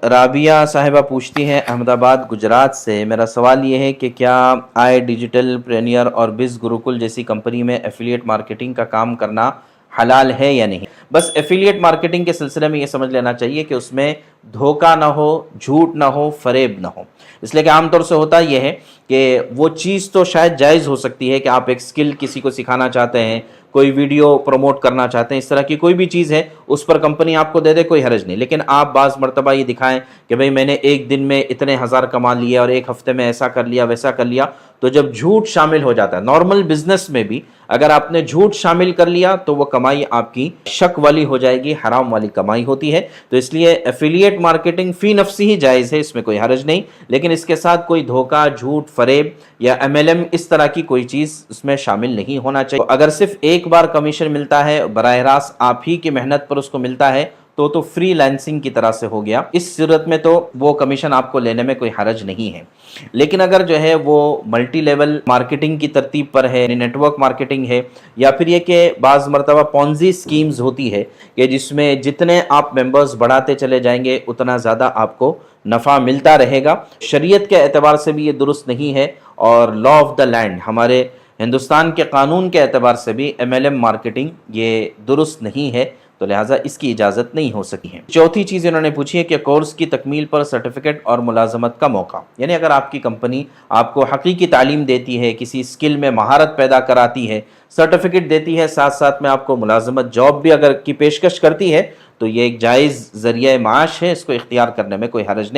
رابعہ صاحبہ پوچھتی ہیں احمد آباد گجرات سے، میرا سوال یہ ہے کہ کیا آئی ڈیجیٹل پرینئر اور بز گروکل جیسی کمپنی میں ایفیلیٹ مارکیٹنگ کا کام کرنا حلال ہے یا نہیں؟ بس ایفیلیٹ مارکیٹنگ کے سلسلے میں یہ سمجھ لینا چاہیے کہ اس میں دھوکہ نہ ہو، جھوٹ نہ ہو، فریب نہ ہو، اس لیے کہ عام طور سے ہوتا یہ ہے کہ وہ چیز تو شاید جائز ہو سکتی ہے کہ آپ ایک سکل کسی کو سکھانا چاہتے ہیں، کوئی ویڈیو پروموٹ کرنا چاہتے ہیں، اس طرح کی کوئی بھی چیز ہے اس پر کمپنی آپ کو دے دے، کوئی حرج نہیں، لیکن آپ بعض مرتبہ یہ دکھائیں کہ بھئی میں نے ایک دن میں اتنے ہزار کما لیے اور ایک ہفتے میں ایسا کر لیا ویسا کر لیا، تو جب جھوٹ شامل ہو جاتا ہے نارمل بزنس میں بھی اگر آپ نے جھوٹ شامل کر لیا تو وہ کمائی آپ کی شک والی ہو جائے گی، حرام والی کمائی ہوتی ہے۔ تو اس لیے ایفیلیٹ مارکیٹنگ فی نفسی ہی جائز ہے، اس میں کوئی حرج نہیں، لیکن اس کے ساتھ کوئی دھوکہ، جھوٹ، فریب یا MLM اس طرح کی کوئی چیز اس میں شامل نہیں ہونا چاہیے۔ اگر صرف ایک بار کمیشن ملتا ہے، براہ راست آپ ہی کی محنت پر اس کو ملتا ہے، تو فری لینسنگ کی طرح سے ہو گیا، اس صورت میں تو وہ کمیشن آپ کو لینے میں کوئی حرج نہیں ہے۔ لیکن اگر جو ہے وہ ملٹی لیول مارکیٹنگ کی ترتیب پر ہے، نیٹ ورک مارکیٹنگ ہے، یا پھر یہ کہ بعض مرتبہ پونزی سکیمز ہوتی ہے کہ جس میں جتنے آپ ممبرز بڑھاتے چلے جائیں گے اتنا زیادہ آپ کو نفع ملتا رہے گا، شریعت کے اعتبار سے بھی یہ درست نہیں ہے، اور لا آف دا لینڈ ہمارے ہندوستان کے قانون کے اعتبار سے بھی MLM مارکیٹنگ یہ درست نہیں ہے، تو لہٰذا اس کی اجازت نہیں ہو سکی ہے۔ چوتھی چیز انہوں نے پوچھی ہے کہ کورس کی تکمیل پر سرٹیفکیٹ اور ملازمت کا موقع، یعنی اگر آپ کی کمپنی آپ کو حقیقی تعلیم دیتی ہے، کسی سکل میں مہارت پیدا کراتی ہے، سرٹیفکیٹ دیتی ہے، ساتھ ساتھ میں آپ کو ملازمت جاب بھی اگر کی پیشکش کرتی ہے، تو یہ ایک جائز ذریعہ معاش ہے، اس کو اختیار کرنے میں کوئی حرج نہیں۔